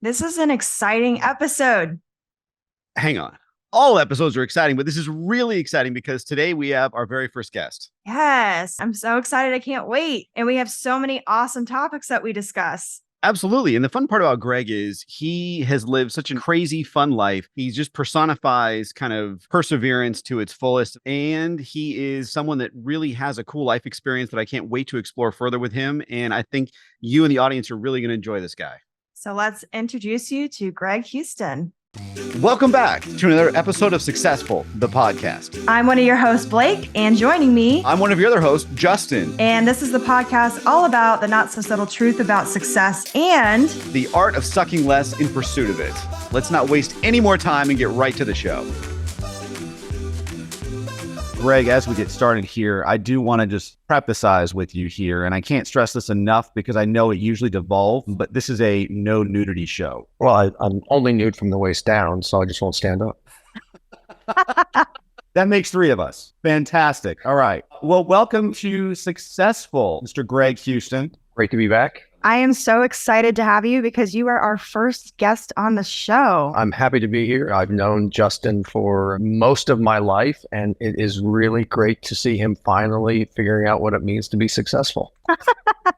This is an exciting episode. Hang on. All episodes are exciting, but this is really exciting because today we have our very first guest. Yes, I'm so excited. I can't wait. And we have so many awesome topics that we discuss. Absolutely. And the fun part about Greg is he has lived such a crazy, fun life. He just personifies kind of perseverance to its fullest. And he is someone that really has a cool life experience that I can't wait to explore further with him. And I think you and the audience are really going to enjoy this guy. So let's introduce you to Greg Houston. Welcome back to another episode of Suckcessfull, the podcast. I'm one of your hosts, Blake, and joining me, I'm one of your other hosts, Justin. And this is the podcast all about the not so subtle truth about success and the art of sucking less in pursuit of it. Let's not waste any more time and get right to the show. Greg, as we get started here, I do want to just preface with you here, and I can't stress this enough because I know it usually devolves, but this is a no nudity show. Well, I'm only nude from the waist down, so I just won't stand up. That makes three of us. Fantastic. All right. Well, welcome to Suckcessfull, Mr. Greg Houston. Great to be back. I am so excited to have you because you are our first guest on the show. I'm happy to be here. I've known Justin for most of my life, and it is really great to see him finally figuring out what it means to be successful.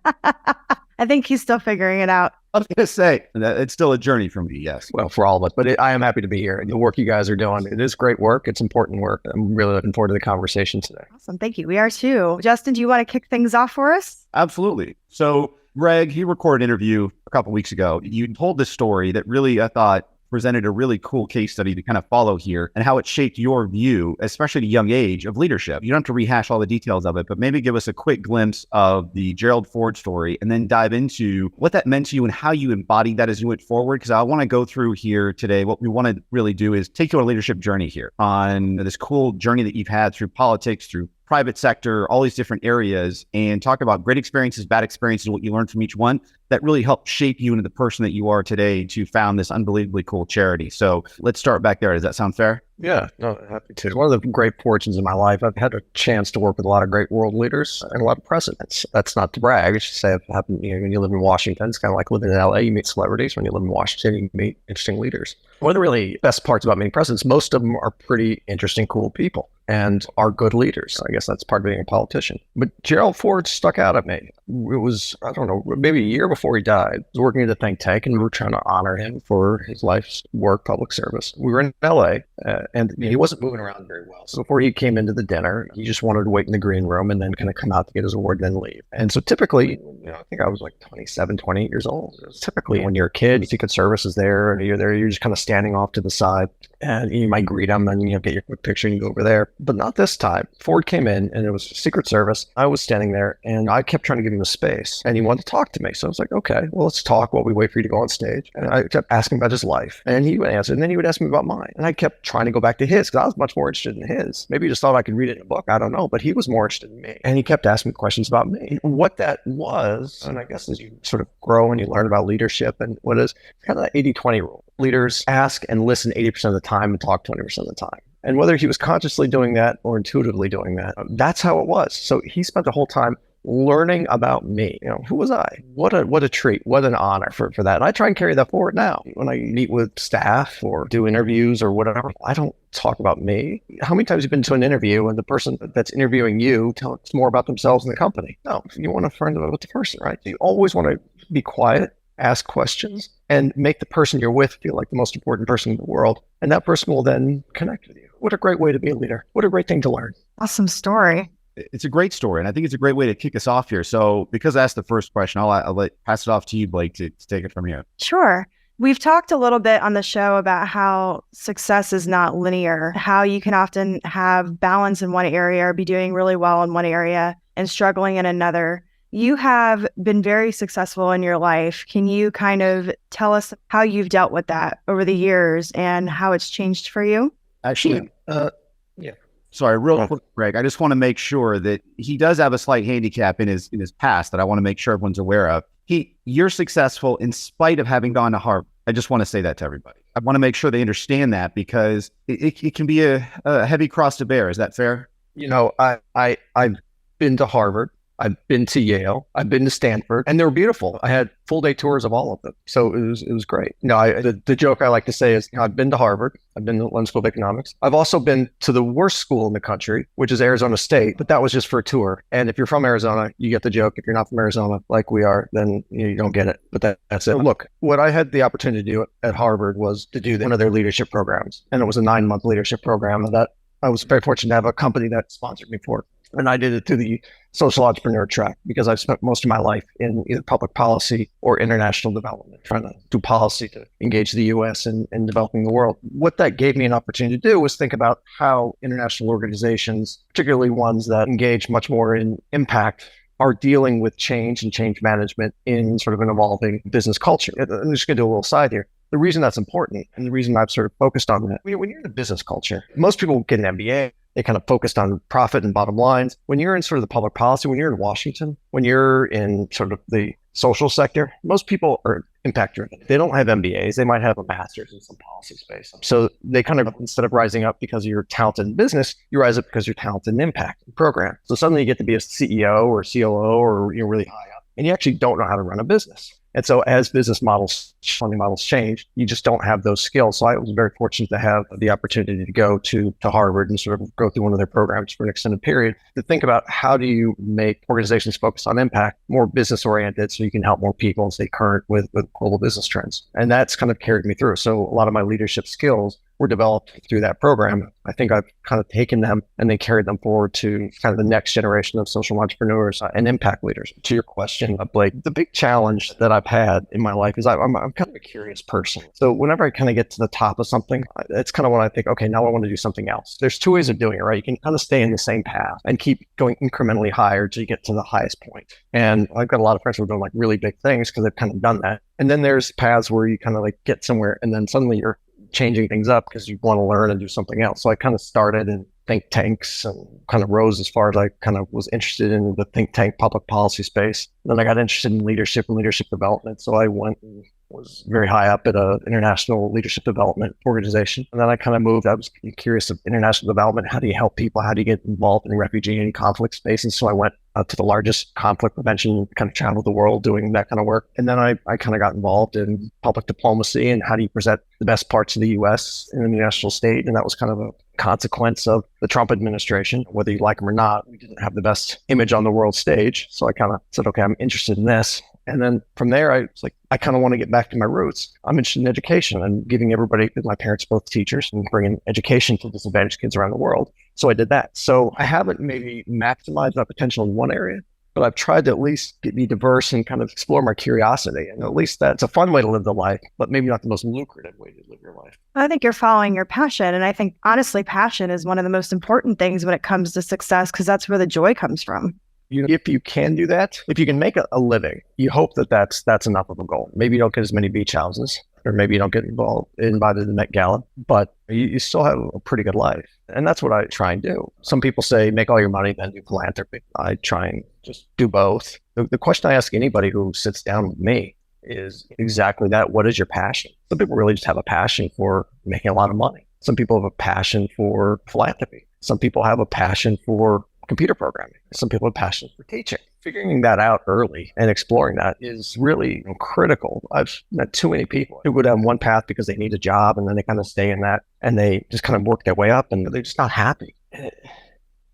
I think he's still figuring it out. I was going to say, that it's still a journey for me, yes. Well, for all of us, but I am happy to be here. The work you guys are doing, it is great work. It's important work. I'm really looking forward to the conversation today. Awesome. Thank you. We are too. Justin, do you want to kick things off for us? Absolutely. So, Greg, you recorded an interview a couple of weeks ago. You told this story that really, I thought, presented a really cool case study to kind of follow here and how it shaped your view, especially at a young age, of leadership. You don't have to rehash all the details of it, but maybe give us a quick glimpse of the Gerald Ford story and then dive into what that meant to you and how you embodied that as you went forward. Because I want to go through here today. What we want to really do is take you on a leadership journey here on this cool journey that you've had through politics, through private sector, all these different areas, and talk about great experiences, bad experiences, what you learned from each one that really helped shape you into the person that you are today to found this unbelievably cool charity. So let's start back there. Does that sound fair? Yeah, no, happy to. One of the great fortunes in my life, I've had a chance to work with a lot of great world leaders and a lot of presidents. That's not to brag. It's just say it happened, when you live in Washington, it's kind of like living in LA, you meet celebrities. When you live in Washington, you meet interesting leaders. One of the really best parts about meeting presidents, most of them are pretty interesting, cool people and are good leaders. I guess that's part of being a politician. But Gerald Ford stuck out at me. It was, I don't know, maybe a year before he died. I was working at a think tank and we were trying to honor him for his life's work, public service. We were in LA and he wasn't moving around very well. So before he came into the dinner, he just wanted to wait in the green room and then kind of come out to get his award and then leave. And so typically, I think I was like 27, 28 years old. Typically when you're a kid, Secret Service is there and you're there, you're just kind of standing off to the side and you might greet him and get your quick picture and you go over there. But not this time. Ford came in and it was Secret Service. I was standing there and I kept trying to give him a space and he wanted to talk to me. So I was like, okay, well, let's talk while we wait for you to go on stage. And I kept asking about his life and he would answer and then he would ask me about mine. And I kept trying to go back to his because I was much more interested in his. Maybe he just thought I could read it in a book. I don't know, but he was more interested in me. And he kept asking me questions about me. What that was, and I guess as you sort of grow and you learn about leadership and what is kind of that 80-20 rule. Leaders ask and listen 80% of the time and talk 20% of the time. And whether he was consciously doing that or intuitively doing that, that's how it was. So he spent the whole time learning about me. Who was I? What a treat. What an honor for that. And I try and carry that forward now. When I meet with staff or do interviews or whatever, I don't talk about me. How many times have you been to an interview and the person that's interviewing you tells more about themselves than the company? No, you want to find out with the person, right? You always want to be quiet, ask questions, and make the person you're with feel like the most important person in the world. And that person will then connect with you. What a great way to be a leader. What a great thing to learn. Awesome story. It's a great story. And I think it's a great way to kick us off here. So because I asked the first question, I'll pass it off to you, Blake, to take it from here. Sure. We've talked a little bit on the show about how success is not linear, how you can often have balance in one area or be doing really well in one area and struggling in another. You have been very successful in your life. Can you kind of tell us how you've dealt with that over the years and how it's changed for you? Actually, yeah. Sorry, real quick, Greg. I just want to make sure that he does have a slight handicap in his past that I want to make sure everyone's aware of. You're successful in spite of having gone to Harvard. I just want to say that to everybody. I want to make sure they understand that because it can be a heavy cross to bear. Is that fair? I've been to Harvard. I've been to Yale. I've been to Stanford, and they were beautiful. I had full day tours of all of them. So it was great. The joke I like to say is, I've been to Harvard. I've been to the London School of Economics. I've also been to the worst school in the country, which is Arizona State, but that was just for a tour. And if you're from Arizona, you get the joke. If you're not from Arizona, like we are, then you don't get it. But that's it. Look, what I had the opportunity to do at Harvard was to do one of their leadership programs. And it was a 9-month leadership program that I was very fortunate to have a company that sponsored me for it. And I did it through the social entrepreneur track because I've spent most of my life in either public policy or international development, trying to do policy to engage the U.S. in developing the world. What that gave me an opportunity to do was think about how international organizations, particularly ones that engage much more in impact, are dealing with change and change management in sort of an evolving business culture. I'm just going to do a little side here. The reason that's important, and the reason I've sort of focused on that, when you're in a business culture, most people get an MBA. They kind of focused on profit and bottom lines. When you're in sort of the public policy, when you're in Washington, when you're in sort of the social sector, most people are impact driven. They don't have MBAs. They might have a master's in some policy space. So they kind of, instead of rising up because you're talented in business, you rise up because you're talented in impact and program. So suddenly you get to be a CEO or COO or you're really high up, and you actually don't know how to run a business. And so as business models, funding models change, you just don't have those skills. So I was very fortunate to have the opportunity to go to Harvard and sort of go through one of their programs for an extended period to think about how do you make organizations focus on impact more business oriented so you can help more people and stay current with global business trends. And that's kind of carried me through. So a lot of my leadership skills were developed through that program. I think I've kind of taken them and then carried them forward to kind of the next generation of social entrepreneurs and impact leaders. To your question, Blake, the big challenge that I've had in my life is I'm kind of a curious person. So whenever I kind of get to the top of something, it's kind of when I think, okay, now I want to do something else. There's two ways of doing it, right? You can kind of stay in the same path and keep going incrementally higher until you get to the highest point. And I've got a lot of friends who are doing like really big things because they've kind of done that. And then there's paths where you kind of like get somewhere and then suddenly you're changing things up because you want to learn and do something else. So I kind of started in think tanks and kind of rose as far as I kind of was interested in the think tank public policy space. Then I got interested in leadership and leadership development. So I went and was very high up at an international leadership development organization. And then I kind of moved. I was curious of international development. How do you help people? How do you get involved in refugee and conflict spaces? So I went to the largest conflict prevention, kind of traveled the world doing that kind of work. And then I kind of got involved in public diplomacy and how do you present the best parts of the U.S. in the national state. And that was kind of a consequence of the Trump administration, whether you like them or not. We didn't have the best image on the world stage. So I kind of said, okay, I'm interested in this. And then from there, I was like, I kind of want to get back to my roots. I'm interested in education and giving everybody, my parents both teachers, and bringing education to disadvantaged kids around the world. So I did that. So I haven't maybe maximized my potential in one area, but I've tried to at least be diverse and kind of explore my curiosity. And at least that's a fun way to live the life, but maybe not the most lucrative way to live your life. I think you're following your passion. And I think, honestly, passion is one of the most important things when it comes to success, because that's where the joy comes from. If you can do that, if you can make a living, you hope that that's enough of a goal. Maybe you don't get as many beach houses, or maybe you don't get invited to the Met Gala, but you still have a pretty good life. And that's what I try and do. Some people say, make all your money, then do philanthropy. I try and just do both. The question I ask anybody who sits down with me is exactly that. What is your passion? Some people really just have a passion for making a lot of money. Some people have a passion for philanthropy. Some people have a passion for computer programming. Some people have passion for teaching. Figuring that out early and exploring that is really critical. I've met too many people who go down one path because they need a job and then they kind of stay in that and they just kind of work their way up and they're just not happy.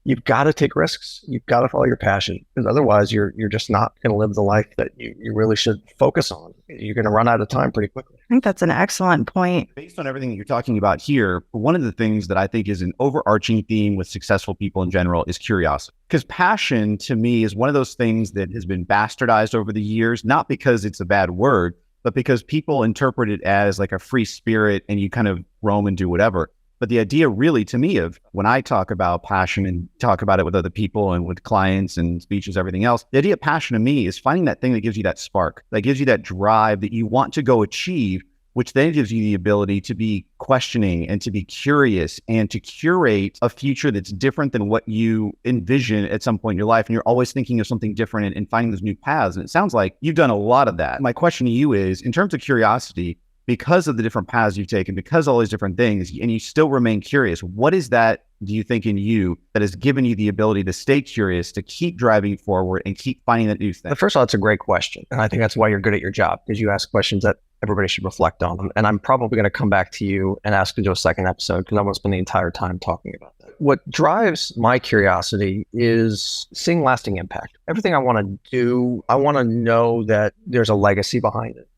You've got to take risks. You've got to follow your passion, because otherwise you're just not going to live the life that you really should focus on. You're going to run out of time pretty quickly. I think that's an excellent point. Based on everything that you're talking about here, one of the things that I think is an overarching theme with successful people in general is curiosity. Because passion, to me, is one of those things that has been bastardized over the years, not because it's a bad word, but because people interpret it as like a free spirit and you kind of roam and do whatever. But the idea really, to me, of when I talk about passion and talk about it with other people and with clients and speeches, everything else, the idea of passion to me is finding that thing that gives you that spark, that gives you that drive that you want to go achieve, which then gives you the ability to be questioning and to be curious and to curate a future that's different than what you envision at some point in your life. And you're always thinking of something different and finding those new paths. And it sounds like you've done a lot of that. My question to you is, in terms of curiosity, because of the different paths you've taken, because of all these different things, and you still remain curious, what is that do you think in you that has given you the ability to stay curious, to keep driving forward and keep finding that new thing? But first of all, it's a great question. And I think that's why you're good at your job, because you ask questions that everybody should reflect on. And I'm probably going to come back to you and ask you to do a second episode because I want to spend the entire time talking about that. What drives my curiosity is seeing lasting impact. Everything I want to do, I want to know that there's a legacy behind it.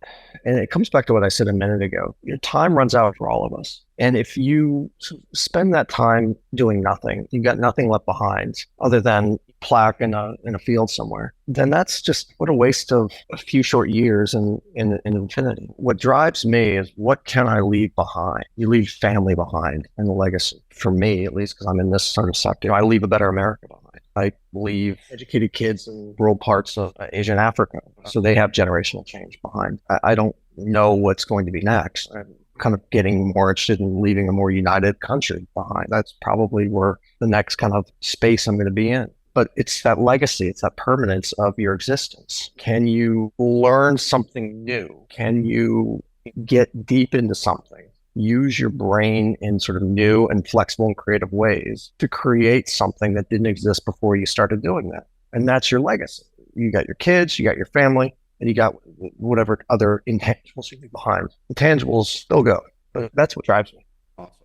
And it comes back to what I said a minute ago. Your time runs out for all of us. And if you spend that time doing nothing, you've got nothing left behind other than plaque in a field somewhere, then that's just what a waste of a few short years in infinity. What drives me is what can I leave behind? You leave family behind and a legacy. For me, at least, because I'm in this sort of sector, I leave a better America behind. I leave educated kids in rural parts of Asia and Africa, so they have generational change behind. I don't know what's going to be next. I'm kind of getting more interested in leaving a more united country behind. That's probably where the next kind of space I'm going to be in. But it's that legacy, it's that permanence of your existence. Can you learn something new? Can you get deep into something? Use your brain in sort of new and flexible and creative ways to create something that didn't exist before you started doing that. And that's your legacy. You got your kids, you got your family, and you got whatever other intangibles you leave behind. Intangibles still go, but that's what drives me.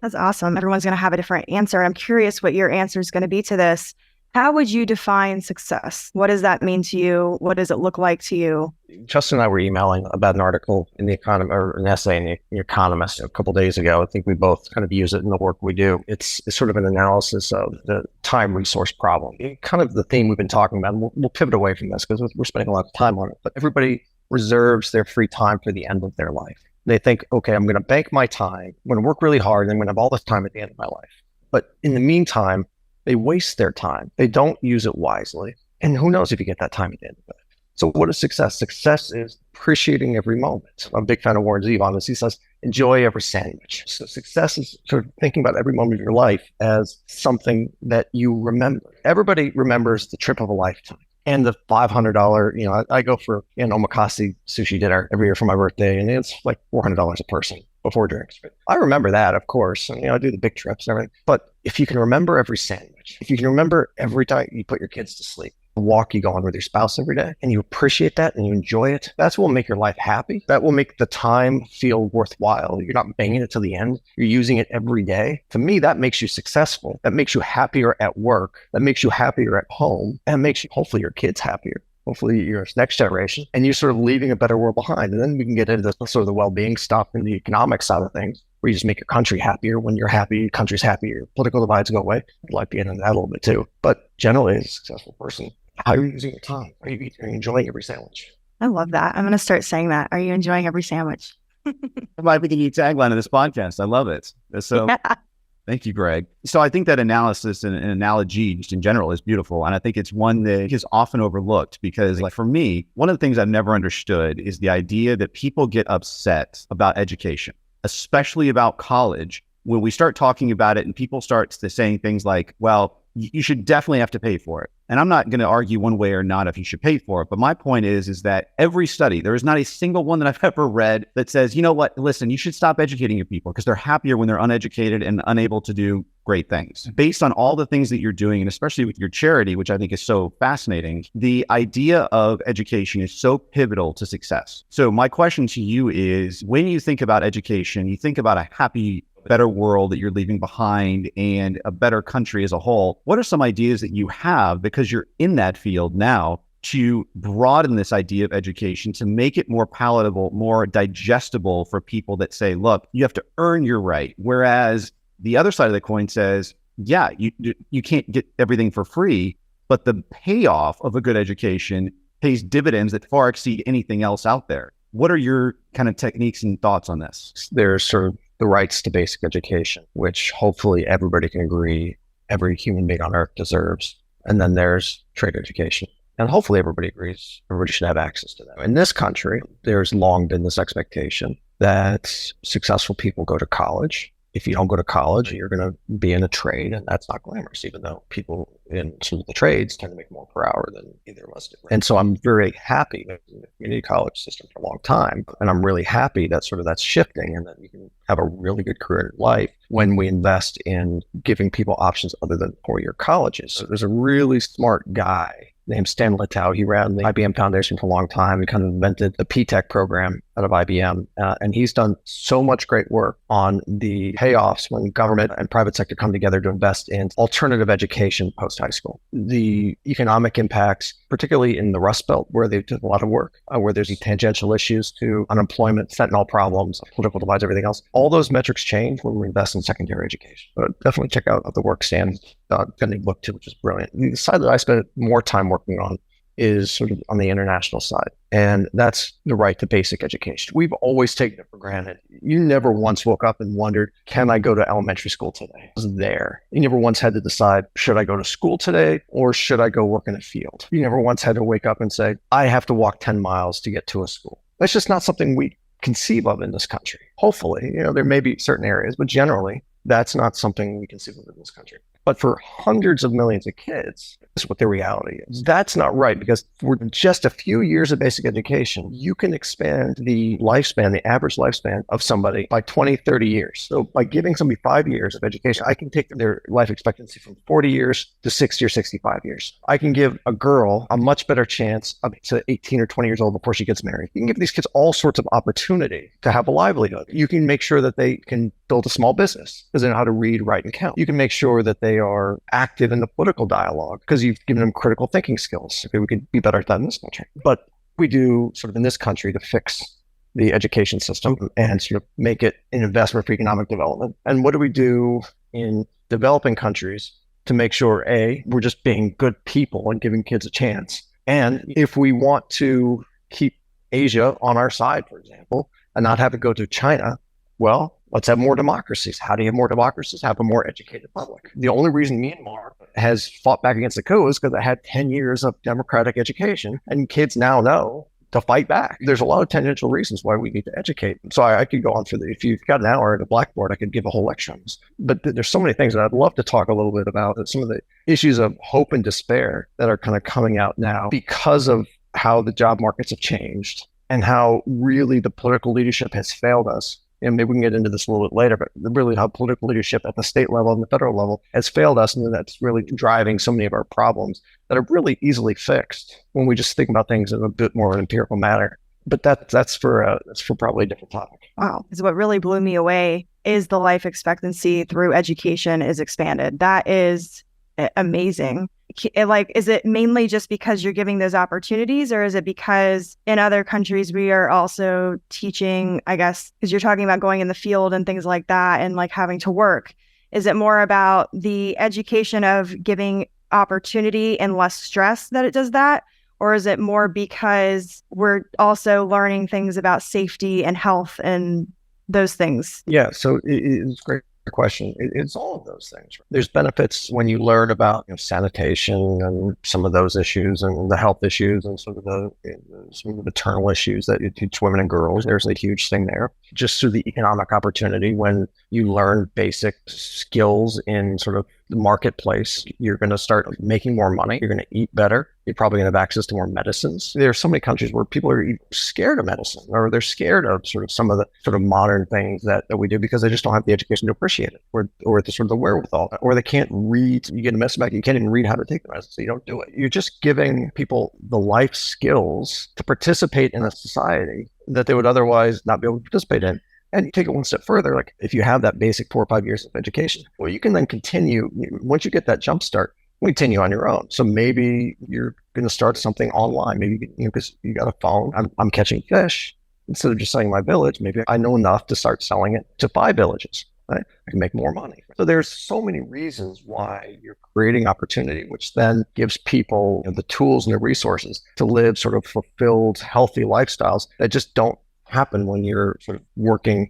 That's awesome. Everyone's going to have a different answer. I'm curious what your answer is going to be to this. How would you define success? What does that mean to you? What does it look like to you? Justin and I were emailing about an article in the Economist, or an essay in the Economist a couple of days ago. I think we both kind of use it in the work we do. It's sort of an analysis of the time resource problem. Kind of the theme we've been talking about. And we'll pivot away from this because we're spending a lot of time on it. But everybody reserves their free time for the end of their life. They think, okay, I'm going to bank my time. I'm going to work really hard, and I'm going to have all this time at the end of my life. But in the meantime, they waste their time. They don't use it wisely. And who knows if you get that time at the end of it. So what is success? Success is appreciating every moment. I'm a big fan of Warren Zevon on this. He says, enjoy every sandwich. So success is sort of thinking about every moment of your life as something that you remember. Everybody remembers the trip of a lifetime. And the $500, I go for an omakase sushi dinner every year for my birthday, and it's like $400 a person before drinks. But I remember that, of course, and I do the big trips and everything. But if you can remember every sandwich, if you can remember every time you put your kids to sleep, the walk you go on with your spouse every day, and you appreciate that and you enjoy it, that's what will make your life happy. That will make the time feel worthwhile. You're not banging it to the end. You're using it every day. To me, that makes you successful. That makes you happier at work. That makes you happier at home. And makes you, hopefully, your kids happier. Hopefully your next generation, and you're sort of leaving a better world behind. And then we can get into the sort of the well-being stuff and the economic side of things, where you just make your country happier. When you're happy, your country's happier. Political divides go away. I'd like to get into that a little bit too. But generally, as a successful person, how are you using your time? Are you enjoying every sandwich? I love that. I'm going to start saying that. Are you enjoying every sandwich? That might be the new tagline of this podcast. I love it. So thank you, Greg. So I think that analysis and analogy just in general is beautiful. And I think it's one that is often overlooked because, like, for me, one of the things I've never understood is the idea that people get upset about education, especially about college, when we start talking about it and people start saying things like, well, you should definitely have to pay for it. And I'm not going to argue one way or not if you should pay for it. But my point is that every study, there is not a single one that I've ever read that says, you know what, listen, you should stop educating your people because they're happier when they're uneducated and unable to do great things. Based on all the things that you're doing, and especially with your charity, which I think is so fascinating, the idea of education is so pivotal to success. So my question to you is, when you think about education, you think about a happy, better world that you're leaving behind and a better country as a whole. What are some ideas that you have, because you're in that field now, to broaden this idea of education to make it more palatable, more digestible for people that say, look, you have to earn your right. Whereas the other side of the coin says, yeah, you can't get everything for free, but the payoff of a good education pays dividends that far exceed anything else out there. What are your kind of techniques and thoughts on this? There's sort of the rights to basic education, which hopefully everybody can agree every human being on earth deserves. And then there's trade education. And hopefully everybody agrees everybody should have access to them. In this country, there's long been this expectation that successful people go to college. If you don't go to college, you're going to be in a trade, and that's not glamorous, even though people in some of the trades tend to make more per hour than either of us do. And so I'm very happy in the community college system for a long time, and I'm really happy that sort of that's shifting and that you can have a really good career in life when we invest in giving people options other than four-year colleges. So there's a really smart guy named Stan Litow. He ran the IBM Foundation for a long time. He kind of invented the P-Tech program out of IBM. And he's done so much great work on the payoffs when government and private sector come together to invest in alternative education post-high school. The economic impacts, particularly in the Rust Belt, where they did a lot of work, where there's tangential issues to unemployment, fentanyl problems, political divides, everything else. All those metrics change when we invest in secondary education. But definitely check out the work Stan's got a book too, which is brilliant. The side that I spend more time working on is sort of on the international side. And that's the right to basic education. We've always taken it for granted. You never once woke up and wondered, can I go to elementary school today? It was there. You never once had to decide, should I go to school today or should I go work in a field? You never once had to wake up and say, I have to walk 10 miles to get to a school. That's just not something we conceive of in this country. Hopefully, there may be certain areas, but generally, that's not something we conceive of in this country. But for hundreds of millions of kids, that's what their reality is. That's not right, because for just a few years of basic education, you can expand the lifespan, the average lifespan of somebody by 20, 30 years. So by giving somebody 5 years of education, I can take their life expectancy from 40 years to 60 or 65 years. I can give a girl a much better chance up to 18 or 20 years old before she gets married. You can give these kids all sorts of opportunity to have a livelihood. You can make sure that they can build a small business because they know how to read, write, and count. You can make sure that they are active in the political dialogue because you've given them critical thinking skills. Okay, we could be better at that in this country. But we do sort of in this country to fix the education system and sort of make it an investment for economic development. And what do we do in developing countries to make sure, A, we're just being good people and giving kids a chance? And if we want to keep Asia on our side, for example, and not have it go to China, well, let's have more democracies. How do you have more democracies? Have a more educated public. The only reason Myanmar has fought back against the coup is because it had 10 years of democratic education, and kids now know to fight back. There's a lot of tangential reasons why we need to educate. So I could go on if you've got an hour at a blackboard, I could give a whole lecture on this. But there's so many things that I'd love to talk a little bit about, some of the issues of hope and despair that are kind of coming out now because of how the job markets have changed and how really the political leadership has failed us. And maybe we can get into this a little bit later, but really how political leadership at the state level and the federal level has failed us. And that's really driving so many of our problems that are really easily fixed when we just think about things in a bit more of an empirical manner. But that's for probably a different topic. Wow. Because what really blew me away is the life expectancy through education is expanded. That is amazing. Is it mainly just because you're giving those opportunities, or is it because in other countries we are also teaching, I guess, because you're talking about going in the field and things like that and like having to work? Is it more about the education of giving opportunity and less stress that it does that? Or is it more because we're also learning things about safety and health and those things? Yeah, so it's great question. It's all of those things. There's benefits when you learn about sanitation and some of those issues and the health issues and some of the maternal issues that you teach women and girls. There's a huge thing there. Just through the economic opportunity, when you learn basic skills in sort of the marketplace, you're going to start making more money. You're going to eat better. You're probably going to have access to more medicines. There are so many countries where people are scared of medicine, or they're scared of sort of some of the sort of modern things that we do because they just don't have the education to appreciate it, or the sort of the wherewithal, or they can't read. You get a medicine back, you can't even read how to take the medicine, so you don't do it. You're just giving people the life skills to participate in a society that they would otherwise not be able to participate in. And you take it one step further, like if you have that basic 4 or 5 years of education, well, you can then continue. Once you get that jump start, continue on your own. So maybe you're going to start something online. Maybe because you got a phone. I'm catching fish. Instead of just selling my village, maybe I know enough to start selling it to 5 villages. Right? I can make more money. So there's so many reasons why you're creating opportunity, which then gives people the tools and the resources to live sort of fulfilled, healthy lifestyles that just don't happen when you're sort of working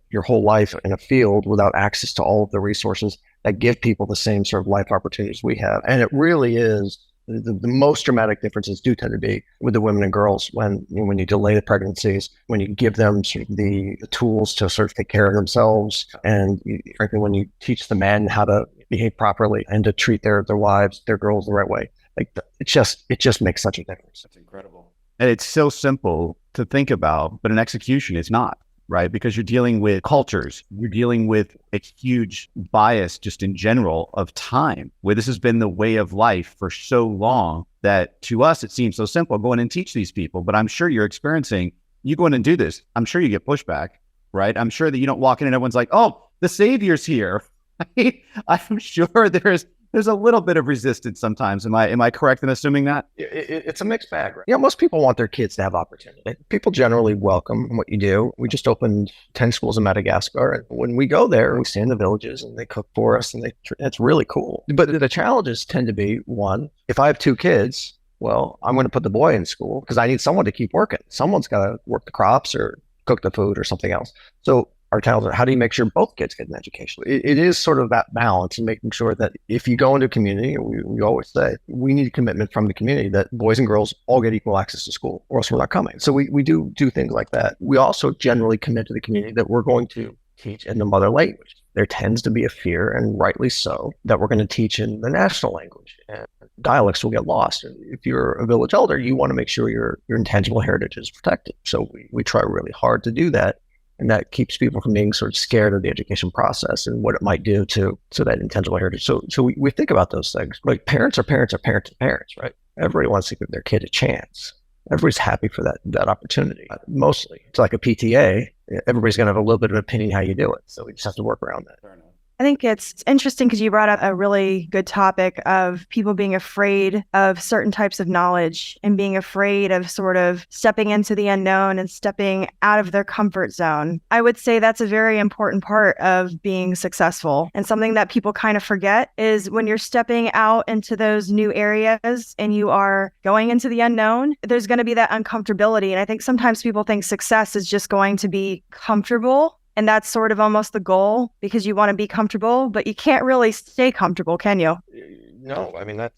your whole life in a field without access to all of the resources that give people the same sort of life opportunities we have. And it really is the most dramatic differences do tend to be with the women and girls when you delay the pregnancies, when you give them sort of the tools to sort of take care of themselves, and frankly, when you teach the men how to behave properly and to treat their wives, their girls the right way. Like it just makes such a difference. That's incredible. And it's so simple to think about, but in execution, it's not. right? Because you're dealing with cultures, you're dealing with a huge bias just in general of time, where this has been the way of life for so long that to us, it seems so simple, go in and teach these people. But I'm sure you're experiencing, you go in and do this, I'm sure you get pushback, right? I'm sure that you don't walk in and everyone's like, oh, the savior's here. I'm sure there's a little bit of resistance sometimes. Am I correct in assuming that? It's a mixed bag, right? Most people want their kids to have opportunity. People generally welcome what you do. We just opened 10 schools in Madagascar. And when we go there, we stay in the villages and they cook for us and it's really cool. But the challenges tend to be, one, if I have 2 kids, well, I'm going to put the boy in school because I need someone to keep working. Someone's got to work the crops or cook the food or something else. So our challenge, how do you make sure both kids get an education? It is sort of that balance and making sure that if you go into a community, we always say, we need a commitment from the community that boys and girls all get equal access to school or else we're not coming. So we do things like that. We also generally commit to the community that we're going to teach in the mother language. There tends to be a fear, and rightly so, that we're going to teach in the national language and dialects will get lost. And if you're a village elder, you want to make sure your intangible heritage is protected. So we try really hard to do that. And that keeps people from being sort of scared of the education process and what it might do to that intangible heritage. So we think about those things. Like parents are parents, right? Everybody wants to give their kid a chance. Everybody's happy for that opportunity. Mostly. It's like a PTA. Everybody's going to have a little bit of an opinion how you do it. So we just have to work around that. I think it's interesting because you brought up a really good topic of people being afraid of certain types of knowledge and being afraid of sort of stepping into the unknown and stepping out of their comfort zone. I would say that's a very important part of being successful. And something that people kind of forget is when you're stepping out into those new areas and you are going into the unknown, there's going to be that uncomfortability. And I think sometimes people think success is just going to be comfortable. And that's sort of almost the goal because you want to be comfortable, but you can't really stay comfortable, can you? No, I mean, I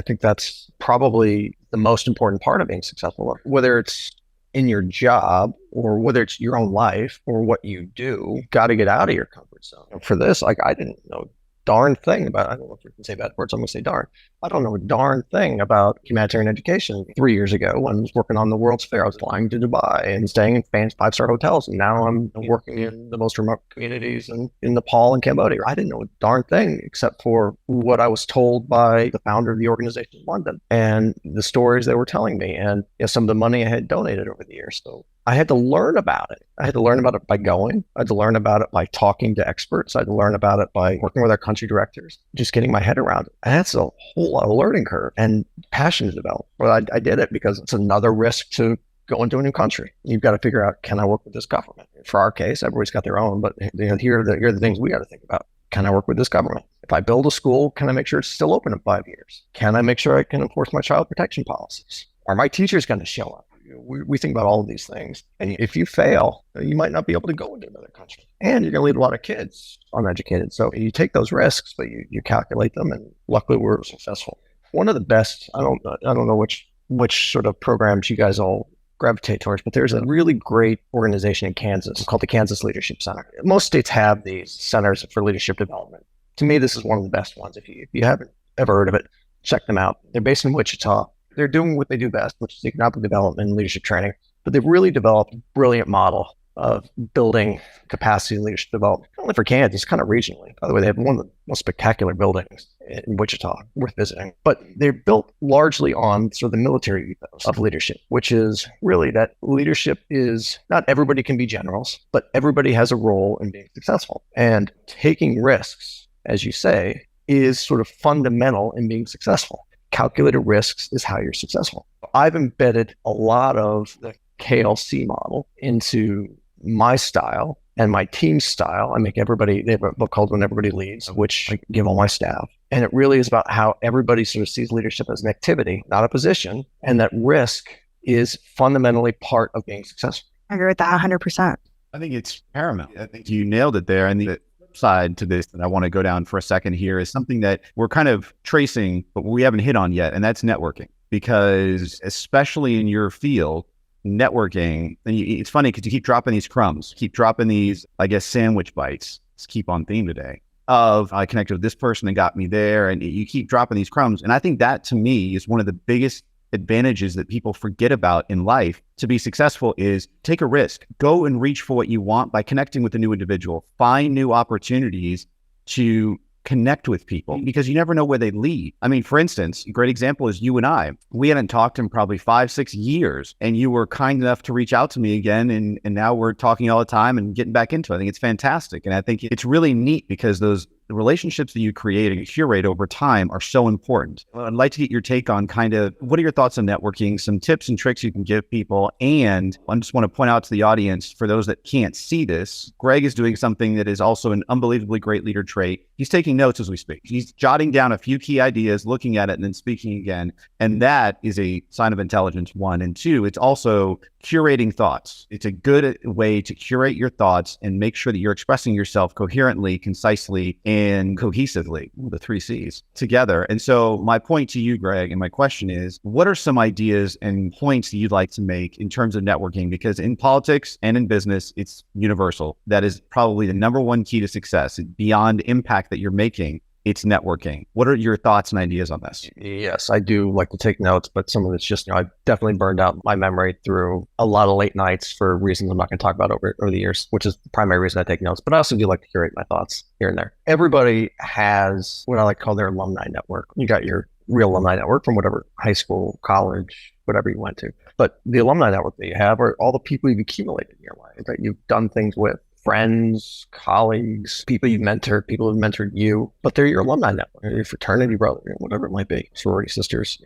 think that's probably the most important part of being successful, whether it's in your job or whether it's your own life or what you do, you've got to get out of your comfort zone. And for this, like, I didn't know darn thing about, I don't know if you can say bad words, I'm going to say darn. I don't know a darn thing about humanitarian education 3 years ago when I was working on the World's Fair. I was flying to Dubai and staying in fancy 5-star hotels. And now I'm working in the most remote communities in Nepal and Cambodia. I didn't know a darn thing except for what I was told by the founder of the organization in London and the stories they were telling me and some of the money I had donated over the years. So I had to learn about it. I had to learn about it by going. I had to learn about it by talking to experts. I had to learn about it by working with our country directors, just getting my head around it. And that's a whole lot of learning curve and passion to develop. But I did it because it's another risk to go into a new country. You've got to figure out, can I work with this government? For our case, everybody's got their own, but here are the things we got to think about. Can I work with this government? If I build a school, can I make sure it's still open in 5 years? Can I make sure I can enforce my child protection policies? Are my teachers going to show up? We think about all of these things. And if you fail, you might not be able to go into another country. And you're going to leave a lot of kids uneducated. So you take those risks, but you calculate them. And luckily, we're successful. One of the best, I don't know which sort of programs you guys all gravitate towards, but there's a really great organization in Kansas called the Kansas Leadership Center. Most states have these centers for leadership development. To me, this is one of the best ones. If you haven't ever heard of it, check them out. They're based in Wichita. They're doing what they do best, which is economic development and leadership training. But they've really developed a brilliant model of building capacity and leadership development, not only for Kansas, kind of regionally. By the way, they have one of the most spectacular buildings in Wichita, worth visiting. But they're built largely on sort of the military ethos of leadership, which is really that leadership is not everybody can be generals, but everybody has a role in being successful. And taking risks, as you say, is sort of fundamental in being successful. Calculated risks is how you're successful. I've embedded a lot of the KLC model into my style and my team's style. I make everybody, they have a book called When Everybody Leads, which I give all my staff. And it really is about how everybody sort of sees leadership as an activity, not a position. And that risk is fundamentally part of being successful. I agree with that 100%. I think it's paramount. I think you nailed it there. And the side to this that I want to go down for a second here is something that we're kind of tracing, but we haven't hit on yet. And that's networking, because especially in your field, networking, and it's funny because you keep dropping these crumbs, keep dropping these, I guess, sandwich bites. Let's keep on theme today of I connected with this person and got me there. And you keep dropping these crumbs. And I think that to me is one of the biggest advantages that people forget about in life to be successful is take a risk, go and reach for what you want by connecting with a new individual, find new opportunities to connect with people because you never know where they lead. I mean, for instance, a great example is you and I. We hadn't talked in probably 5-6 years, and you were kind enough to reach out to me again, and now we're talking all the time and getting back into it. I think it's fantastic, and I think it's really neat because those relationships that you create and curate over time are so important. I'd like to get your take on kind of what are your thoughts on networking, some tips and tricks you can give people. And I just want to point out to the audience, for those that can't see this, Greg is doing something that is also an unbelievably great leader trait. He's taking notes as we speak. He's jotting down a few key ideas, looking at it, and then speaking again. And that is a sign of intelligence, one. And two, it's also curating thoughts. It's a good way to curate your thoughts and make sure that you're expressing yourself coherently, concisely, and cohesively, the 3 C's together. And so my point to you, Greg, and my question is, what are some ideas and points that you'd like to make in terms of networking? Because in politics and in business, it's universal. That is probably the number one key to success. Beyond impact that you're making, it's networking. What are your thoughts and ideas on this? Yes, I do like to take notes, but some of it's just, I've definitely burned out my memory through a lot of late nights for reasons I'm not going to talk about over the years, which is the primary reason I take notes. But I also do like to curate my thoughts here and there. Everybody has what I like to call their alumni network. You got your real alumni network from whatever high school, college, whatever you went to. But the alumni network that you have are all the people you've accumulated in your life that you've done things with. Friends, colleagues, people you've mentored, people who've mentored you, but they're your alumni network, your fraternity brother, whatever it might be, sorority sisters,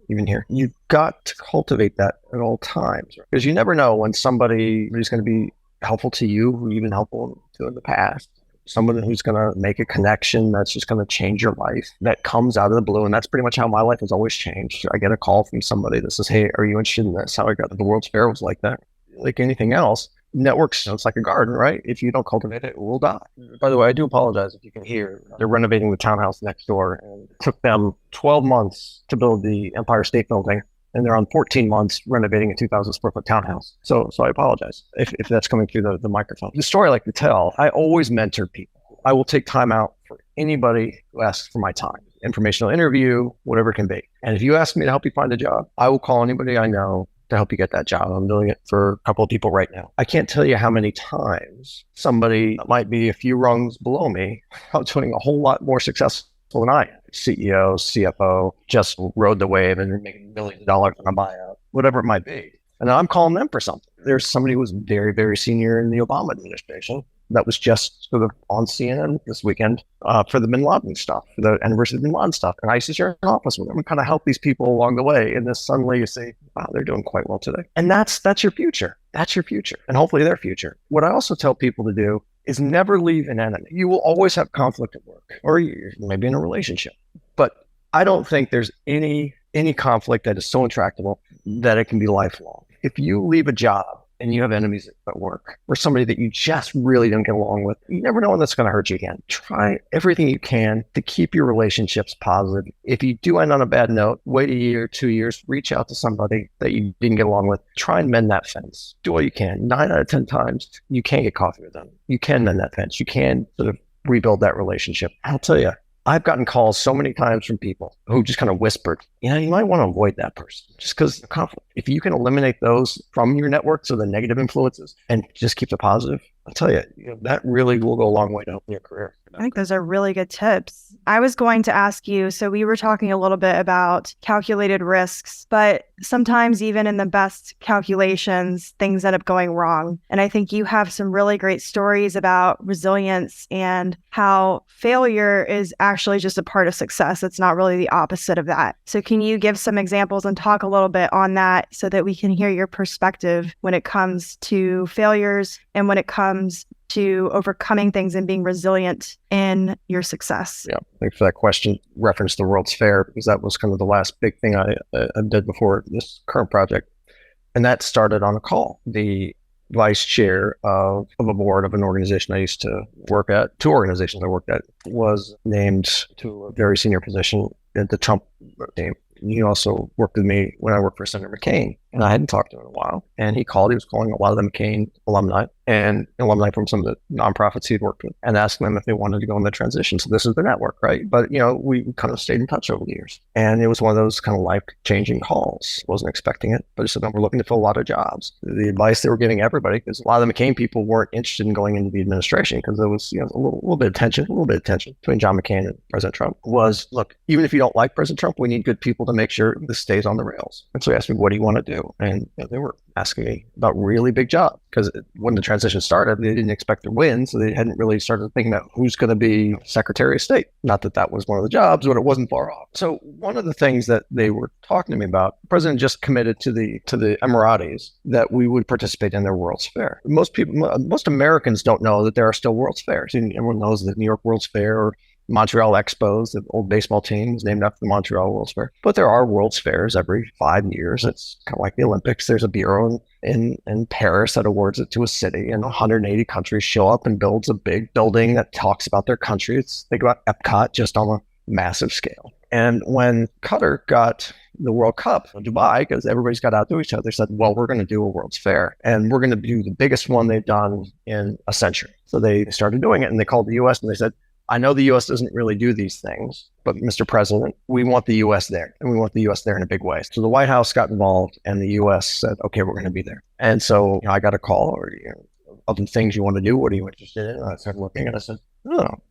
even here. You've got to cultivate that at all times because you never know when somebody is going to be helpful to you, who you've been helpful to in the past, someone who's going to make a connection that's just going to change your life that comes out of the blue. And that's pretty much how my life has always changed. I get a call from somebody that says, hey, are you interested in this? How I got to the World's Fair was like that. Like anything else. Networks, it's like a garden, right? If you don't cultivate it, it will die. By the way, I do apologize if you can hear. They're renovating the townhouse next door, and it took them 12 months to build the Empire State Building, and they're on 14 months renovating a 2,000 square foot townhouse. So I apologize if that's coming through the microphone. The story I like to tell, I always mentor people. I will take time out for anybody who asks for my time, informational interview, whatever it can be. And if you ask me to help you find a job, I will call anybody I know to help you get that job. I'm doing it for a couple of people right now. I can't tell you how many times somebody that might be a few rungs below me, I'm doing a whole lot more successful than I am. CEO, CFO, just rode the wave and they're making millions of dollars on a buyout, whatever it might be. And I'm calling them for something. There's somebody who was very, very senior in the Obama administration that was just sort of on CNN this weekend for the Bin Laden stuff, for the anniversary of Bin Laden stuff. And I used to share an office with them and kind of help these people along the way. And then suddenly you say, wow, they're doing quite well today. And that's your future. That's your future. And hopefully their future. What I also tell people to do is never leave an enemy. You will always have conflict at work or you're maybe in a relationship. But I don't think there's any conflict that is so intractable that it can be lifelong. If you leave a job and you have enemies at work or somebody that you just really don't get along with, you never know when that's going to hurt you again. Try everything you can to keep your relationships positive. If you do end on a bad note, wait a year, 2 years, reach out to somebody that you didn't get along with. Try and mend that fence. Do all you can. 9 out of 10 times, you can get coffee with them. You can mend that fence. You can sort of rebuild that relationship. I'll tell you, I've gotten calls so many times from people who just kind of whispered, you might want to avoid that person just because of conflict. If you can eliminate those from your network, so the negative influences, and just keep the positive, I'll tell you, that really will go a long way to help your career. I think those are really good tips. I was going to ask you, so we were talking a little bit about calculated risks, but sometimes even in the best calculations, things end up going wrong. And I think you have some really great stories about resilience and how failure is actually just a part of success. It's not really the opposite of that. So can you give some examples and talk a little bit on that so that we can hear your perspective when it comes to failures and when it comes to overcoming things and being resilient in your success? Yeah, thanks for that question. Reference the World's Fair, because that was kind of the last big thing I did before this current project. And that started on a call. The vice chair of a board of an organization I used to work at, 2 organizations I worked at, was named to a very senior position at the Trump team. He also worked with me when I worked for Senator McCain. And I hadn't talked to him in a while. And he called. He was calling a lot of them McCain alumni and alumni from some of the nonprofits he'd worked with, and asking them if they wanted to go in the transition. So this is the network, right? But, we kind of stayed in touch over the years. And it was one of those kind of life-changing calls. Wasn't expecting it, but he said, no, we're looking to fill a lot of jobs. The advice they were giving everybody, because a lot of the McCain people weren't interested in going into the administration because there was a little bit of tension between John McCain and President Trump, was, look, even if you don't like President Trump, we need good people to make sure this stays on the rails. And so he asked me, what do you want to do? And they were asking me about really big jobs, because when the transition started, they didn't expect to win. So they hadn't really started thinking about who's going to be Secretary of State. Not that that was one of the jobs, but it wasn't far off. So one of the things that they were talking to me about, the president just committed to the Emiratis that we would participate in their World's Fair. Most Americans don't know that there are still World's Fairs. Everyone knows the New York World's Fair or Montreal Expos, the old baseball team is named after the Montreal World's Fair. But there are World's Fairs every 5 years. It's kind of like the Olympics. There's a bureau in Paris that awards it to a city, and 180 countries show up and builds a big building that talks about their country. Think about Epcot just on a massive scale. And when Qatar got the World Cup in Dubai, because everybody's got to outdo each other, they said, well, we're going to do a World's Fair, and we're going to do the biggest one they've done in a century. So they started doing it, and they called the U.S. and they said, I know the U.S. doesn't really do these things, but Mr. President, we want the U.S. there, and we want the U.S. there in a big way. So the White House got involved, and the U.S. said, okay, we're going to be there. And so I got a call, of the things you want to do, what are you interested in? And I started looking, and I said,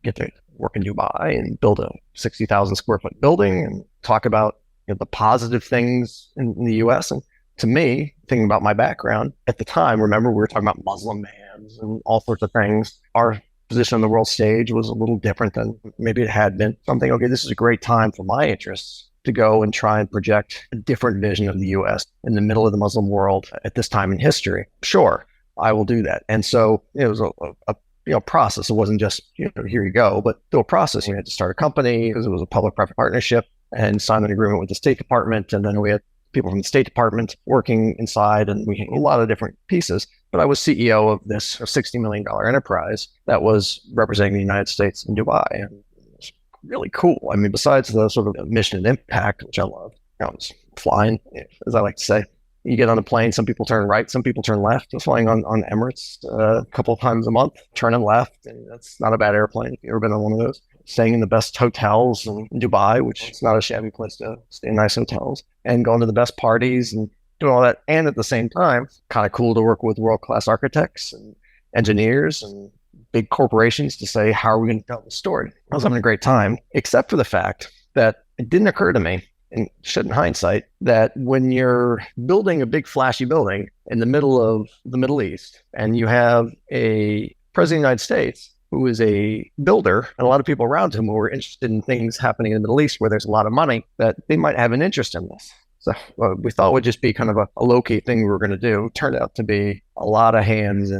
get to work in Dubai and build a 60,000 square foot building and talk about the positive things in the U.S. And to me, thinking about my background at the time, remember we were talking about Muslim bans and all sorts of things. Our position on the world stage was a little different than maybe it had been. So I'm thinking, okay, this is a great time for my interests to go and try and project a different vision of the U.S. in the middle of the Muslim world at this time in history. Sure, I will do that. And so it was a process. It wasn't just, here you go, but through a process, you had to start a company because it was a public-private partnership and sign an agreement with the State Department. And then we had people from the State Department working inside, and we had a lot of different pieces. But I was CEO of this $60 million enterprise that was representing the United States in Dubai. And it was really cool. I mean, besides the sort of mission and impact, which I love, I was flying, as I like to say. You get on a plane, some people turn right, some people turn left. I was flying on Emirates a couple of times a month, turning left, and that's not a bad airplane if you've ever been on one of those. Staying in the best hotels in Dubai, which is not a shabby place to stay in nice hotels, and going to the best parties and doing all that. And at the same time, kind of cool to work with world-class architects and engineers and big corporations to say, how are we going to tell the story? I was having a great time, except for the fact that it didn't occur to me, and should in hindsight, that when you're building a big flashy building in the middle of the Middle East, and you have a president of the United States who is a builder, and a lot of people around him who are interested in things happening in the Middle East where there's a lot of money, that they might have an interest in this. So we thought it would just be kind of a low-key thing we were going to do. It turned out to be a lot of hands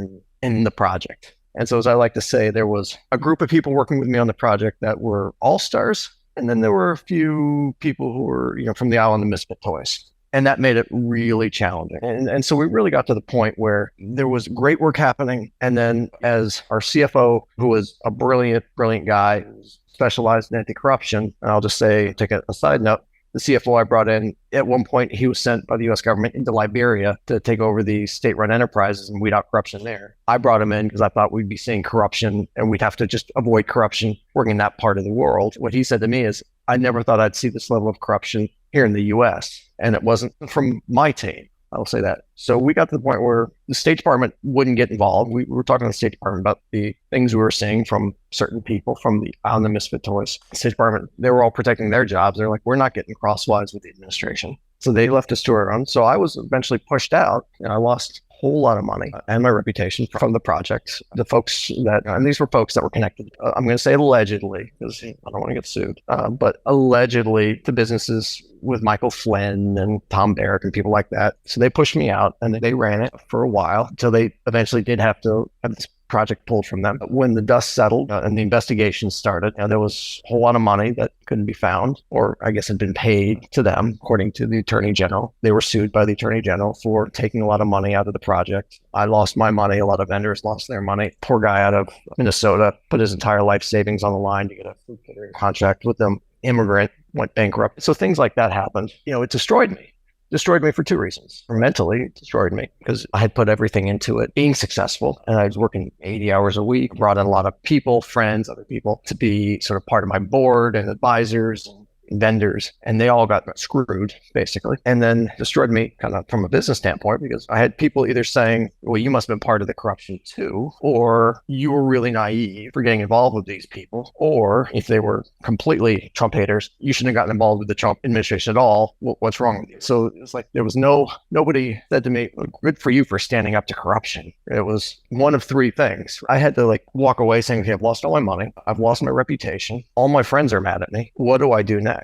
in the project. And so, as I like to say, there was a group of people working with me on the project that were all-stars, and then there were a few people who were, from the aisle on the misfit toys. And that made it really challenging. And so we really got to the point where there was great work happening. And then as our CFO, who was a brilliant, brilliant guy, who specialized in anti-corruption, and I'll just say, take a side note, the CFO I brought in, at one point, he was sent by the U.S. government into Liberia to take over the state-run enterprises and weed out corruption there. I brought him in because I thought we'd be seeing corruption and we'd have to just avoid corruption working in that part of the world. What he said to me is, I never thought I'd see this level of corruption here in the U.S. And it wasn't from my team. I'll say that. So we got to the point where the State Department wouldn't get involved. We were talking to the State Department about the things we were seeing from certain people from on the misfit toys. The State Department, they were all protecting their jobs. They're like, we're not getting crosswise with the administration. So they left us to our own. So I was eventually pushed out, and I lost a whole lot of money and my reputation from the project. The folks and these were folks that were connected, I'm going to say allegedly, because I don't want to get sued, but allegedly to businesses with Michael Flynn and Tom Barrack and people like that. So they pushed me out, and they ran it for a while until they eventually did have to have this project pulled from them. But when the dust settled and the investigation started, there was a whole lot of money that couldn't be found, or I guess had been paid to them, according to the Attorney General. They were sued by the Attorney General for taking a lot of money out of the project. I lost my money. A lot of vendors lost their money. Poor guy out of Minnesota put his entire life savings on the line to get a food catering contract with them. Immigrant, went bankrupt. So things like that happened. It destroyed me. destroyed me for two reasons. Mentally, it destroyed me because I had put everything into it, being successful. And I was working 80 hours a week, brought in a lot of people, friends, other people to be sort of part of my board and advisors and vendors, and they all got screwed basically, and then destroyed me kind of from a business standpoint, because I had people either saying, well, you must have been part of the corruption too, or you were really naive for getting involved with these people, or if they were completely Trump haters, you shouldn't have gotten involved with the Trump administration at all. What's wrong with you? So it's like there was nobody said to me, good for you for standing up to corruption. It was one of three things. I had to like walk away saying, okay, I've lost all my money, I've lost my reputation, all my friends are mad at me, what do I do next?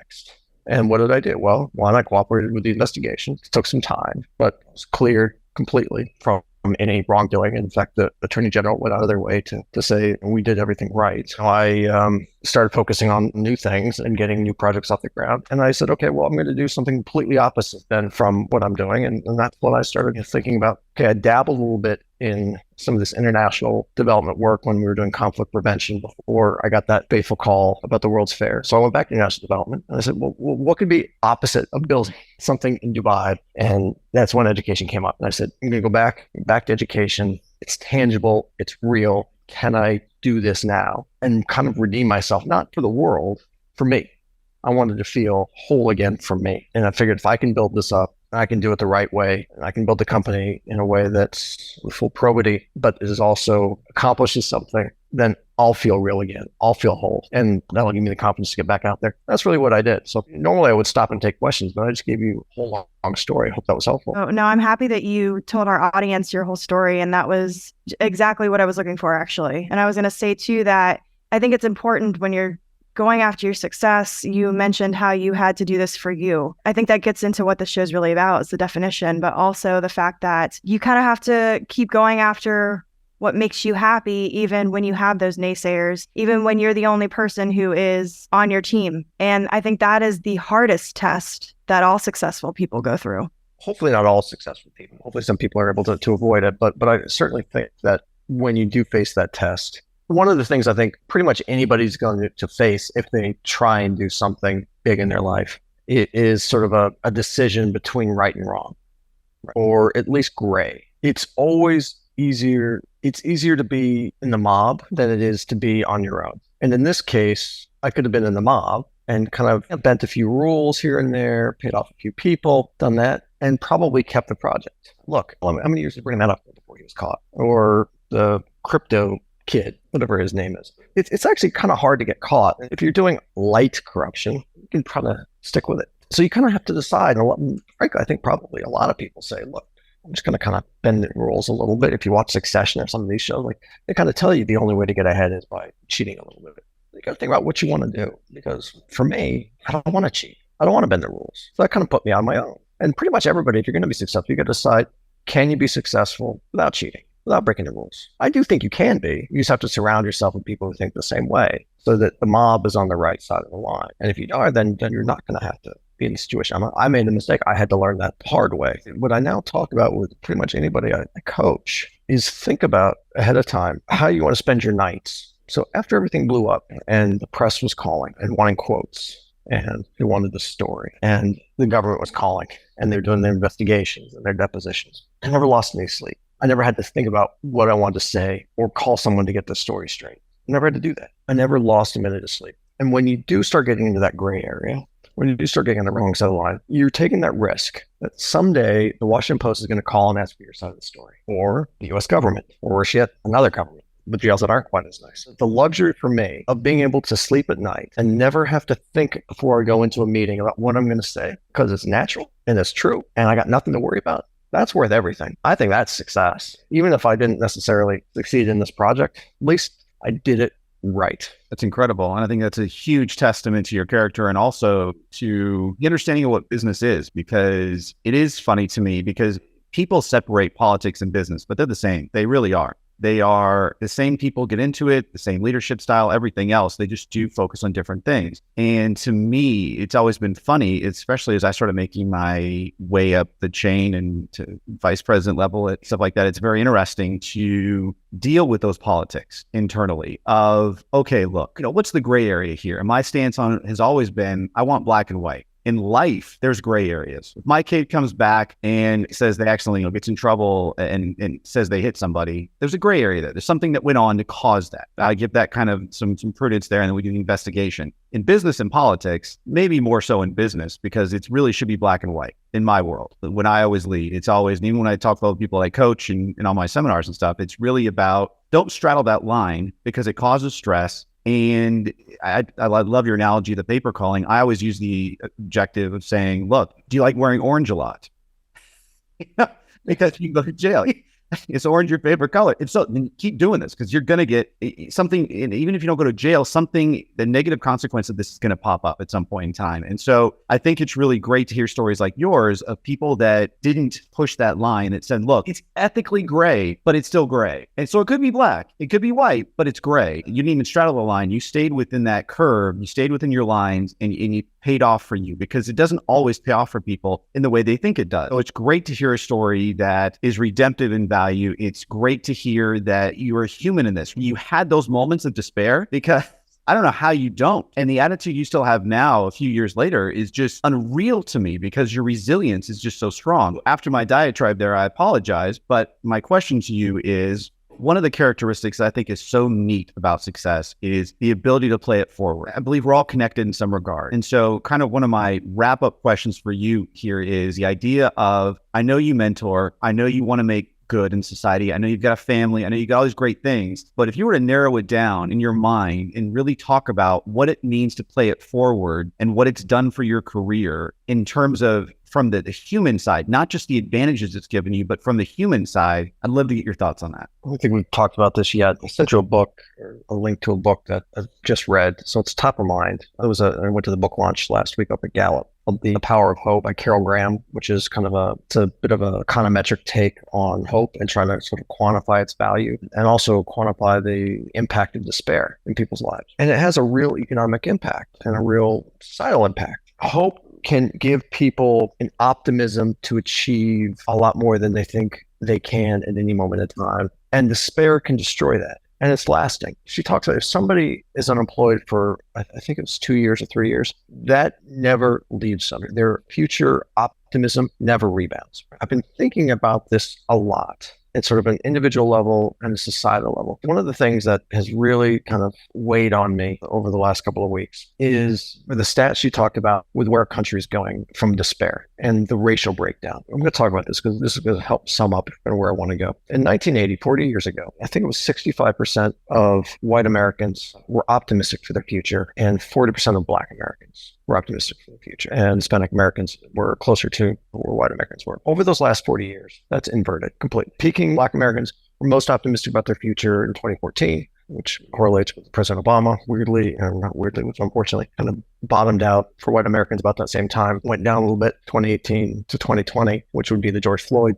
And what did I do? Well, one, I cooperated with the investigation. It took some time, but it was cleared completely from any wrongdoing. In fact, the Attorney General went out of their way to say we did everything right. So I started focusing on new things and getting new projects off the ground. And I said, okay, well, I'm going to do something completely opposite then from what I'm doing. And that's when I started thinking about, okay, I dabbled a little bit in some of this international development work when we were doing conflict prevention before I got that fateful call about the World's Fair. So I went back to international development and I said, well, what could be opposite of building something in Dubai? And that's when education came up. And I said, I'm going to go back to education. It's tangible. It's real. Can I do this now? And kind of redeem myself, not for the world, for me. I wanted to feel whole again for me. And I figured if I can build this up, I can do it the right way, and I can build the company in a way that's with full probity, but is also accomplishes something, then I'll feel real again. I'll feel whole. And that'll give me the confidence to get back out there. That's really what I did. So normally I would stop and take questions, but I just gave you a whole long story. I hope that was helpful. Oh, no, I'm happy that you told our audience your whole story. And that was exactly what I was looking for, actually. And I was going to say, too, that I think it's important when you're going after your success. You mentioned how you had to do this for you. I think that gets into what the show's really about, is the definition, but also the fact that you kind of have to keep going after what makes you happy, even when you have those naysayers, even when you're the only person who is on your team. And I think that is the hardest test that all successful people go through. Hopefully not all successful people. Hopefully some people are able to avoid it. But I certainly think that when you do face that test, one of the things I think pretty much anybody's going to face if they try and do something big in their life, it is sort of a decision between right and wrong, or at least gray. It's always easier. It's easier to be in the mob than it is to be on your own. And in this case, I could have been in the mob and kind of bent a few rules here and there, paid off a few people, done that, and probably kept the project. Look, how many years did bring that up before he was caught? Or the crypto kid, whatever his name is. It's actually kind of hard to get caught. If you're doing light corruption, you can probably stick with it. So you kind of have to decide. And frankly, I think probably a lot of people say, look, I'm just going to kind of bend the rules a little bit. If you watch Succession or some of these shows, like they kind of tell you the only way to get ahead is by cheating a little bit. You got to think about what you want to do. Because for me, I don't want to cheat. I don't want to bend the rules. So that kind of put me on my own. And pretty much everybody, if you're going to be successful, you got to decide, can you be successful without cheating? Without breaking the rules. I do think you can be. You just have to surround yourself with people who think the same way so that the mob is on the right side of the line. And if you are, then you're not going to have to be in the situation. I made a mistake. I had to learn that the hard way. What I now talk about with pretty much anybody I coach is think about ahead of time how you want to spend your nights. So after everything blew up and the press was calling and wanting quotes and they wanted the story and the government was calling and they're doing their investigations and their depositions, I never lost any sleep. I never had to think about what I wanted to say or call someone to get the story straight. I never had to do that. I never lost a minute of sleep. And when you do start getting into that gray area, when you do start getting on the wrong side of the line, you're taking that risk that someday the Washington Post is going to call and ask for your side of the story, or the U.S. government, or shit, another government, but jails that aren't quite as nice. The luxury for me of being able to sleep at night and never have to think before I go into a meeting about what I'm going to say, because it's natural and it's true and I got nothing to worry about. That's worth everything. I think that's success. Even if I didn't necessarily succeed in this project, at least I did it right. That's incredible. And I think that's a huge testament to your character and also to the understanding of what business is, because it is funny to me because people separate politics and business, but they're the same. They really are. They are the same people get into it, the same leadership style, everything else. They just do focus on different things. And to me, it's always been funny, especially as I started making my way up the chain and to vice president level and stuff like that. It's very interesting to deal with those politics internally of, okay, look, what's the gray area here? And my stance on it has always been, I want black and white. in life, there's gray areas. If my kid comes back and says they accidentally gets in trouble and says they hit somebody, there's a gray area there. There's something that went on to cause that. I give that kind of some prudence there, and then we do the investigation. In business and politics, maybe more so in business, because it really should be black and white in my world. When I always lead, it's always, and even when I talk to other people I coach and all my seminars and stuff, it's really about don't straddle that line because it causes stress. And I love your analogy of the paper calling. I always use the objective of saying, look, do you like wearing orange a lot? Because you can go to jail. Is orange your favorite color? If so, then keep doing this because you're going to get something, even if you don't go to jail, the negative consequence of this is going to pop up at some point in time. And so I think it's really great to hear stories like yours of people that didn't push that line, that said, look, it's ethically gray, but it's still gray. And so it could be black, it could be white, but it's gray. You didn't even straddle the line. You stayed within that curve, you stayed within your lines, and you paid off for you, because it doesn't always pay off for people in the way they think it does. So it's great to hear a story that is redemptive in value. It's great to hear that you are human in this. You had those moments of despair, because I don't know how you don't. And the attitude you still have now, a few years later, is just unreal to me, because your resilience is just so strong. After my diatribe there, I apologize. But my question to you is, one of the characteristics I think is so neat about success is the ability to play it forward. I believe we're all connected in some regard. And so kind of one of my wrap-up questions for you here is the idea of, I know you mentor, I know you want to make good in society, I know you've got a family, I know you got all these great things, but if you were to narrow it down in your mind and really talk about what it means to play it forward and what it's done for your career in terms of from the human side, not just the advantages it's given you, but from the human side, I'd love to get your thoughts on that. I don't think we've talked about this yet. I sent you a book, or a link to a book that I've just read, so it's top of mind. I went to the book launch last week up at Gallup, The Power of Hope by Carol Graham, which is it's a bit of a econometric take on hope and trying to sort of quantify its value and also quantify the impact of despair in people's lives. And it has a real economic impact and a real societal impact. Hope can give people an optimism to achieve a lot more than they think they can at any moment in time. And despair can destroy that. And it's lasting. She talks about if somebody is unemployed for, I think it was 2 years or 3 years, that never leaves them. Their future optimism never rebounds. I've been thinking about this a lot at sort of an individual level and a societal level. One of the things that has really kind of weighed on me over the last couple of weeks is the stats she talked about with where our country is going from despair and the racial breakdown. I'm going to talk about this because this is going to help sum up where I want to go. In 1980, 40 years ago, I think it was 65% of white Americans were optimistic for their future, and 40% of Black Americans were optimistic for the future. And Hispanic Americans were closer to where white Americans were. Over those last 40 years, that's inverted completely. Peaking Black Americans were most optimistic about their future in 2014, which correlates with President Obama, weirdly, or not weirdly, which unfortunately kind of bottomed out for white Americans about that same time, went down a little bit, 2018 to 2020, which would be the George Floyd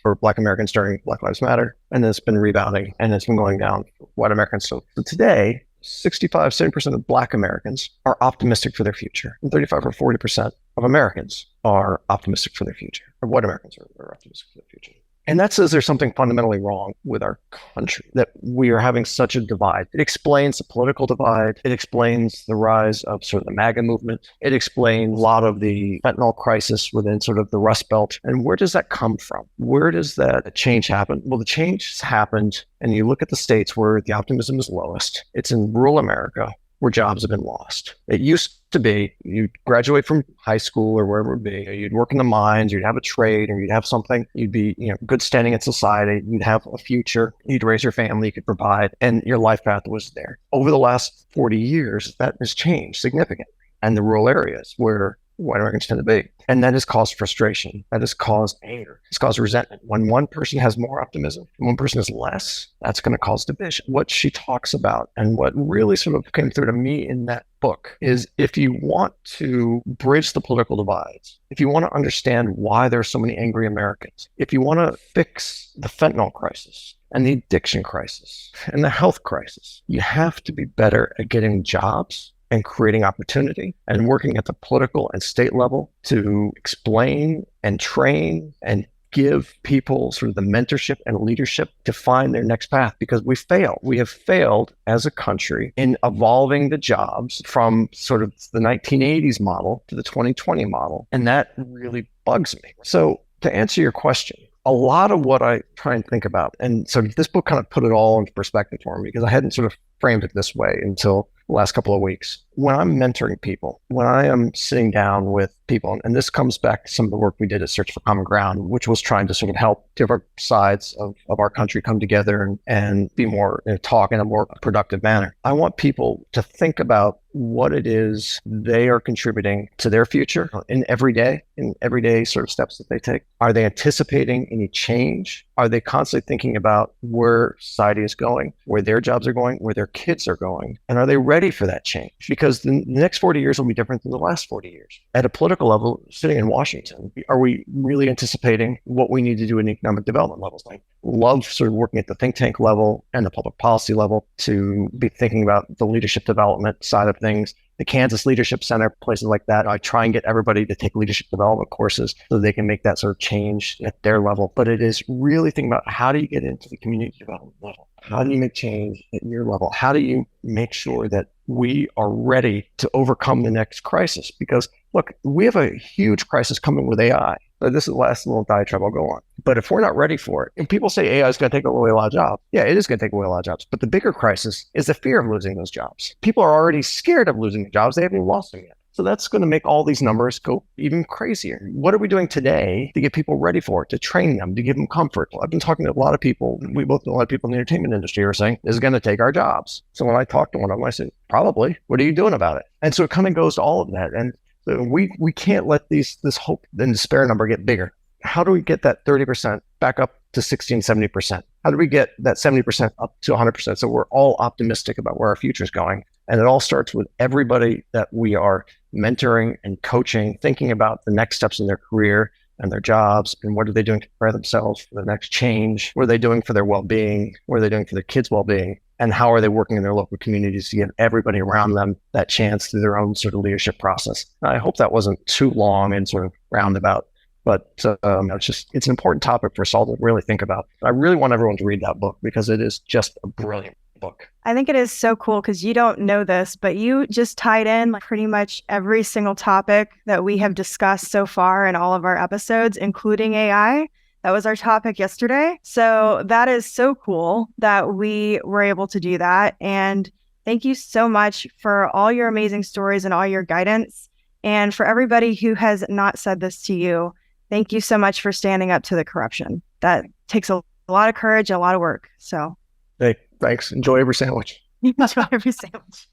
for Black Americans during Black Lives Matter. And then it's been rebounding and it's been going down for white Americans. So today, 65-70% of Black Americans are optimistic for their future, and 35 or 40% of Americans are optimistic for their future, or white Americans are optimistic for their future. And that says there's something fundamentally wrong with our country, that we are having such a divide. It explains the political divide. It explains the rise of sort of the MAGA movement. It explains a lot of the fentanyl crisis within sort of the Rust Belt. And where does that come from? Where does that change happen? Well, the change has happened, and you look at the states where the optimism is lowest. It's in rural America, where jobs have been lost. It used to be you'd graduate from high school or wherever it would be, you'd work in the mines, you'd have a trade, or you'd have something, you'd be good standing in society, you'd have a future, you'd raise your family, you could provide, and your life path was there. Over the last 40 years, that has changed significantly. And the rural areas where white Americans tend to be. And that has caused frustration. That has caused anger. It's caused resentment. When one person has more optimism and one person has less, that's going to cause division. What she talks about and what really sort of came through to me in that book is, if you want to bridge the political divides, if you want to understand why there are so many angry Americans, if you want to fix the fentanyl crisis and the addiction crisis and the health crisis, you have to be better at getting jobs and creating opportunity and working at the political and state level to explain and train and give people sort of the mentorship and leadership to find their next path, because we fail. We have failed as a country in evolving the jobs from sort of the 1980s model to the 2020 model. And that really bugs me. So to answer your question, a lot of what I try and think about, and so this book kind of put it all into perspective for me, because I hadn't sort of framed it this way until the last couple of weeks. When I'm mentoring people, when I am sitting down with people, and this comes back to some of the work we did at Search for Common Ground, which was trying to sort of help different sides of our country come together and be more, talk in a more productive manner. I want people to think about what it is they are contributing to their future in everyday sort of steps that they take. Are they anticipating any change? Are they constantly thinking about where society is going, where their jobs are going, where their kids are going? And are they ready for that change? Because the next 40 years will be different than the last 40 years. At a political level, sitting in Washington, are we really anticipating what we need to do in economic development levels? I love sort of working at the think tank level and the public policy level to be thinking about the leadership development side of things. The Kansas Leadership Center, places like that. I try and get everybody to take leadership development courses so they can make that sort of change at their level. But it is really thinking about, how do you get into the community development level? How do you make change at your level? How do you make sure that we are ready to overcome the next crisis? Because look, we have a huge crisis coming with AI. So this is the last little diatribe I'll go on. But if we're not ready for it, and people say AI is going to take away a lot of jobs. Yeah, it is going to take away a lot of jobs. But the bigger crisis is the fear of losing those jobs. People are already scared of losing jobs. They haven't even lost them yet. So that's going to make all these numbers go even crazier. What are we doing today to get people ready for it, to train them, to give them comfort? I've been talking to a lot of people. We both know a lot of people in the entertainment industry are saying, this is going to take our jobs. So when I talk to one of them, I said, probably. What are you doing about it? And so it kind of goes to all of that. And so we can't let this hope and despair number get bigger. How do we get that 30% back up to 60 and 70%? How do we get that 70% up to 100%? So we're all optimistic about where our future is going. And it all starts with everybody that we are mentoring and coaching, thinking about the next steps in their career and their jobs, and what are they doing to prepare themselves for the next change? What are they doing for their well-being? What are they doing for their kids' well-being? And how are they working in their local communities to give everybody around them that chance through their own sort of leadership process? I hope that wasn't too long and sort of roundabout, but it's an important topic for us all to really think about. I really want everyone to read that book, because it is just a brilliant book. I think it is so cool, because you don't know this, but you just tied in like pretty much every single topic that we have discussed so far in all of our episodes, including AI. That was our topic yesterday. So that is so cool that we were able to do that. And thank you so much for all your amazing stories and all your guidance. And for everybody who has not said this to you, thank you so much for standing up to the corruption. That takes a lot of courage, a lot of work. So hey, thanks. Enjoy every sandwich. Enjoy every sandwich.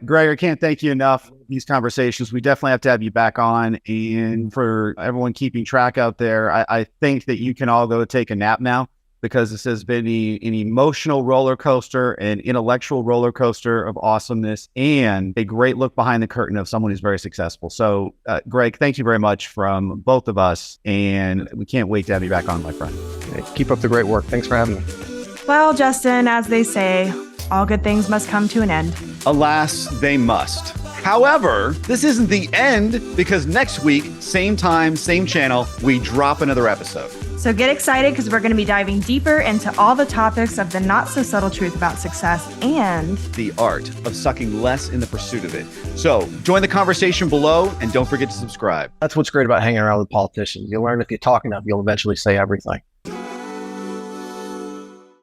Greg, I can't thank you enough for these conversations. We definitely have to have you back on. And for everyone keeping track out there, I think that you can all go take a nap now, because this has been an emotional roller coaster, an intellectual roller coaster of awesomeness, and a great look behind the curtain of someone who's very successful. So, Greg, thank you very much from both of us, and we can't wait to have you back on, my friend. Hey, keep up the great work. Thanks for having me. Well, Justin, as they say, all good things must come to an end. Alas, they must. However, this isn't the end, because next week, same time, same channel, we drop another episode. So get excited, because we're going to be diving deeper into all the topics of the not so subtle truth about success and the art of sucking less in the pursuit of it. So join the conversation below, and don't forget to subscribe. That's what's great about hanging around with politicians. You learn if you talk enough, you'll eventually say everything.